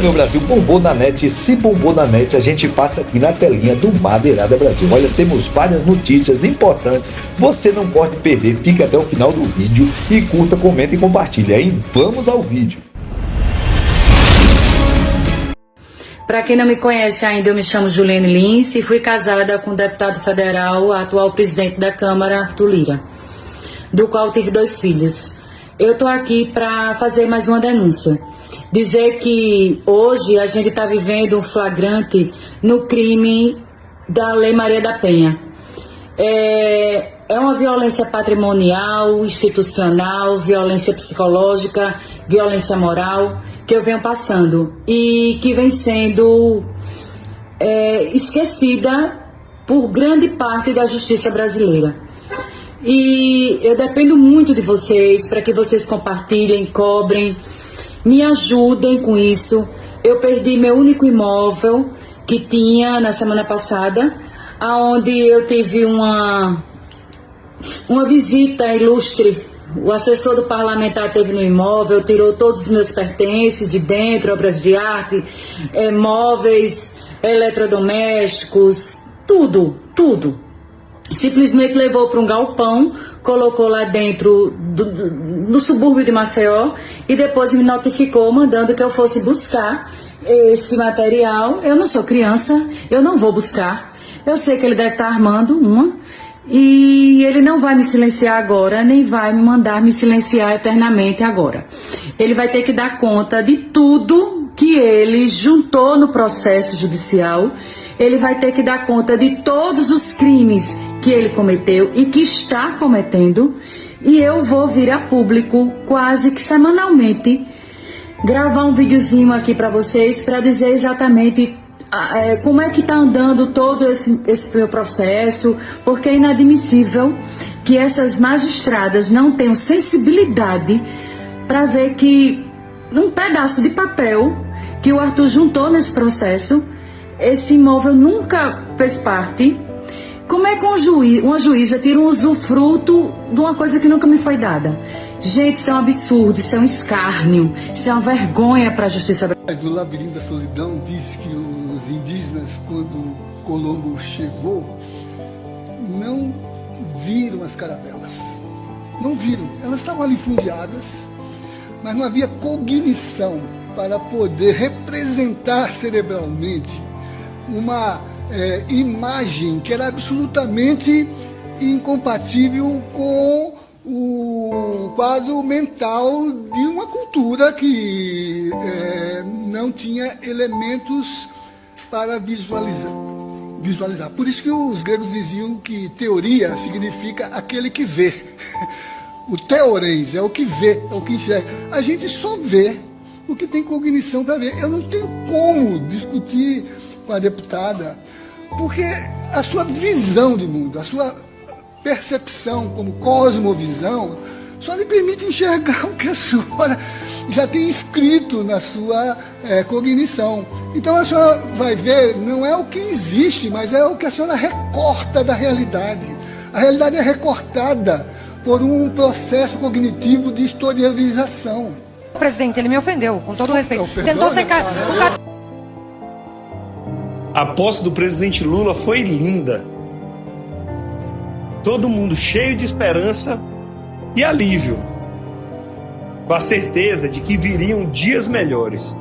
Meu Brasil, bombou na net. E se bombou na net, a gente passa aqui na telinha do Madeirada Brasil. Olha, temos várias notícias importantes. Você não pode perder. Fica até o final do vídeo e curta, comenta e compartilha. E vamos ao vídeo. Para quem não me conhece ainda, eu me chamo Juliane Lins e fui casada com o deputado federal, atual presidente da Câmara, Arthur Lira, do qual tive 2 filhos. Eu estou aqui para fazer mais uma denúncia. Dizer que hoje a gente está vivendo um flagrante no crime da Lei Maria da Penha. É uma violência patrimonial, institucional, violência psicológica, violência moral que eu venho passando e que vem sendo esquecida por grande parte da justiça brasileira. E eu dependo muito de vocês para que vocês compartilhem, cobrem, me ajudem com isso. Eu perdi meu único imóvel que tinha na semana passada, onde eu tive uma visita ilustre. O assessor do parlamentar esteve no imóvel, tirou todos os meus pertences de dentro, obras de arte, móveis, eletrodomésticos, tudo. Simplesmente levou para um galpão, colocou lá dentro no subúrbio de Maceió e depois me notificou mandando que eu fosse buscar esse material. Eu não sou criança, eu não vou buscar. Eu sei que ele deve estar armando uma e ele não vai me silenciar agora, nem vai me mandar me silenciar eternamente agora. Ele vai ter que dar conta de tudo que ele juntou no processo judicial. Ele vai ter que dar conta de todos os crimes que ele cometeu e que está cometendo. E eu vou vir a público quase que semanalmente gravar um videozinho aqui para vocês para dizer exatamente como é que está andando todo esse meu processo, porque é inadmissível que essas magistradas não tenham sensibilidade para ver que um pedaço de papel que o Arthur juntou nesse processo, esse imóvel nunca fez parte. Como é que uma juíza tira um usufruto de uma coisa que nunca me foi dada? Gente, isso é um absurdo, isso é um escárnio, isso é uma vergonha para a justiça brasileira. No Labirinto da Solidão diz que os indígenas, quando Colombo chegou, não viram as caravelas. Não viram. Elas estavam ali fundeadas, mas não havia cognição para poder representar cerebralmente uma imagem que era absolutamente incompatível com o quadro mental de uma cultura que não tinha elementos para visualizar. Por isso que os gregos diziam que teoria significa aquele que vê. O teorens é o que vê, é o que enxerga. A gente só vê o que tem cognição para ver. Eu não tenho como discutir com a deputada, porque a sua visão de mundo, a sua percepção como cosmovisão, só lhe permite enxergar o que a senhora já tem escrito na sua cognição. Então a senhora vai ver, não é o que existe, mas é o que a senhora recorta da realidade. A realidade é recortada por um processo cognitivo de historialização. Presidente, ele me ofendeu, com todo respeito. Tentou secar. A posse do presidente Lula foi linda. Todo mundo cheio de esperança e alívio, com a certeza de que viriam dias melhores.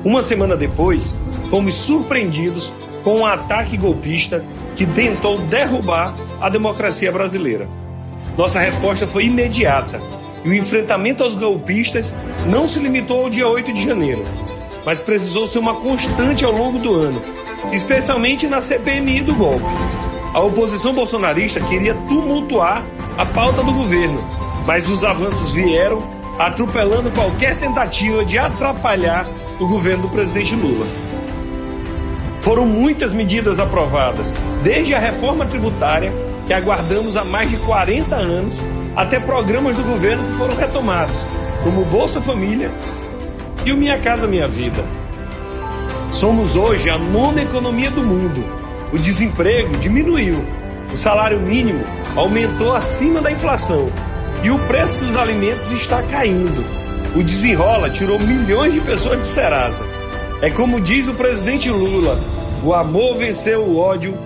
Uma semana depois, fomos surpreendidos com um ataque golpista que tentou derrubar a democracia brasileira. Nossa resposta foi imediata e o enfrentamento aos golpistas não se limitou ao dia 8 de janeiro, mas precisou ser uma constante ao longo do ano, especialmente na CPMI do golpe. A oposição bolsonarista queria tumultuar a pauta do governo, mas os avanços vieram atropelando qualquer tentativa de atrapalhar o governo do presidente Lula. Foram muitas medidas aprovadas, desde a reforma tributária, que aguardamos há mais de 40 anos, até programas do governo que foram retomados, como o Bolsa Família e o Minha Casa Minha Vida. Somos hoje a 9ª economia do mundo. O desemprego diminuiu, o salário mínimo aumentou acima da inflação e o preço dos alimentos está caindo. O desenrola tirou milhões de pessoas do Serasa. É como diz o presidente Lula, o amor venceu o ódio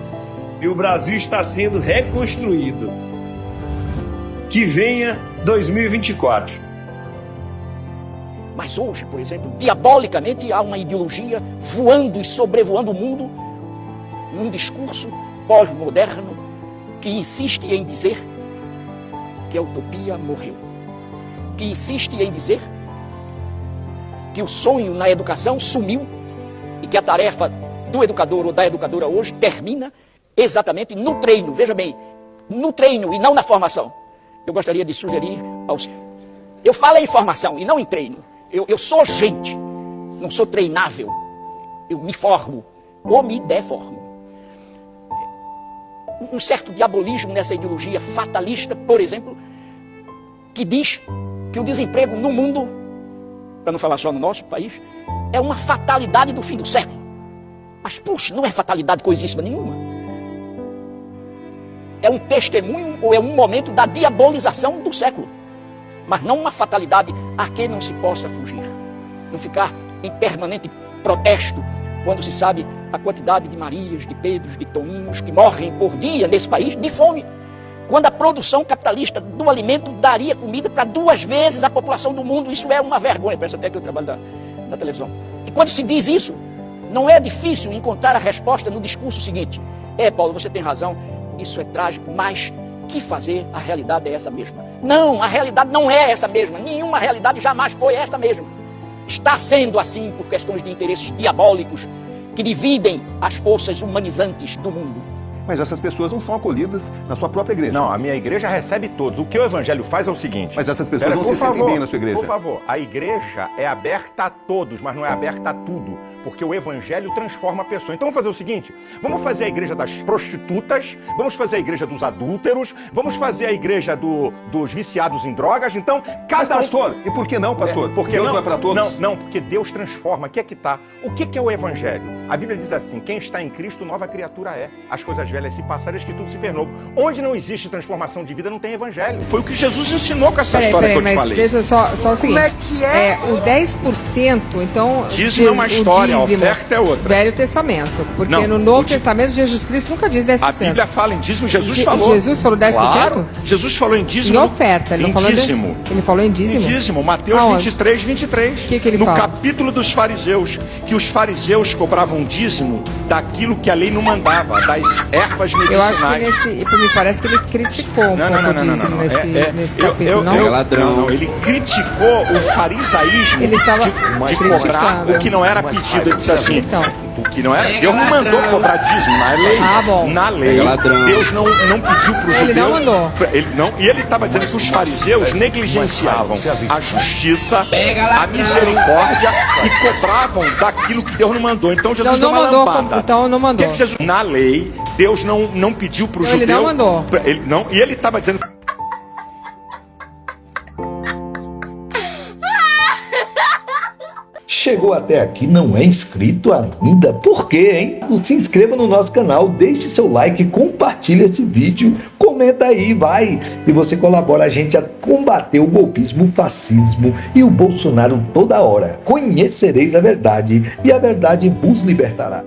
e o Brasil está sendo reconstruído. Que venha 2024. Mas hoje, por exemplo, diabolicamente há uma ideologia voando e sobrevoando o mundo num discurso pós-moderno que insiste em dizer que a utopia morreu, que insiste em dizer que o sonho na educação sumiu e que a tarefa do educador ou da educadora hoje termina exatamente no treino. Veja bem, no treino e não na formação. Eu gostaria de sugerir aos... Eu falo em formação e não em treino. Eu sou gente, não sou treinável. Eu me formo ou me deformo. Um certo diabolismo nessa ideologia fatalista, por exemplo, que diz que o desemprego no mundo, para não falar só no nosso país, é uma fatalidade do fim do século. Mas, puxa, não é fatalidade coisíssima nenhuma. É um testemunho ou é um momento da diabolização do século. Mas não uma fatalidade a que não se possa fugir. Não ficar em permanente protesto quando se sabe a quantidade de Marias, de Pedros, de Toninhos que morrem por dia nesse país de fome. Quando a produção capitalista do alimento daria comida para 2 vezes a população do mundo, isso é uma vergonha. Parece até que eu trabalho na televisão. E quando se diz isso, não é difícil encontrar a resposta no discurso seguinte. Paulo, você tem razão, isso é trágico, mas que fazer? A realidade é essa mesma. Não, a realidade não é essa mesma. Nenhuma realidade jamais foi essa mesma. Está sendo assim por questões de interesses diabólicos que dividem as forças humanizantes do mundo. Mas essas pessoas não são acolhidas na sua própria igreja. Não, a minha igreja recebe todos. O que o evangelho faz é o seguinte... Mas essas pessoas não se sentem bem na sua igreja. Por favor, a igreja é aberta a todos, mas não é aberta a tudo. Porque o evangelho transforma a pessoa. Então vamos fazer o seguinte, vamos fazer a igreja das prostitutas, vamos fazer a igreja dos adúlteros, vamos fazer a igreja dos viciados em drogas, então... Mas, pastor, e por que não, pastor? Porque Deus não é para todos? Não, porque Deus transforma. Aqui é que tá. O que é o evangelho? A Bíblia diz assim, quem está em Cristo, nova criatura é. As coisas velhas se passaram, que tudo se fez novo. Onde não existe transformação de vida, não tem evangelho. Foi o que Jesus ensinou com essa história que eu te falei. Veja só o seguinte. Como é que é? O 10%, então... Dízimo é uma história, a oferta é outra. Velho Testamento. Porque não, no Novo Testamento, Jesus Cristo nunca diz 10%. A Bíblia fala em dízimo, Jesus falou. Jesus falou 10%? Claro, Jesus falou em dízimo. Em oferta, ele não falou dízimo. Ele falou em dízimo? Em dízimo, Mateus 23, 23. O que ele no fala? Capítulo dos fariseus, que os fariseus cobravam dízimo daquilo que a lei não mandava, das ervas medicinais. Eu acho que me parece que ele criticou um pouco o dízimo nesse capítulo, não? É ladrão. Não, ele criticou o farisaísmo ele estava de cobrar o que não era pedido. Ele disse assim, o que não era, Deus não mandou cobrar dízimo na lei. Na lei, Deus não pediu para o judeu. Ele não mandou. E ele estava dizendo que os fariseus negligenciavam a justiça, a misericórdia e cobravam daquilo que Deus não mandou. Então Jesus deu uma lampada. Então não mandou. Na lei, Deus não pediu para o judeu. Ele não mandou. E ele estava dizendo... Chegou até aqui, não é inscrito ainda? Por quê, hein? Se inscreva no nosso canal, deixe seu like, compartilhe esse vídeo, comenta aí, vai! E você colabora a gente a combater o golpismo, o fascismo e o Bolsonaro toda hora. Conhecereis a verdade e a verdade vos libertará.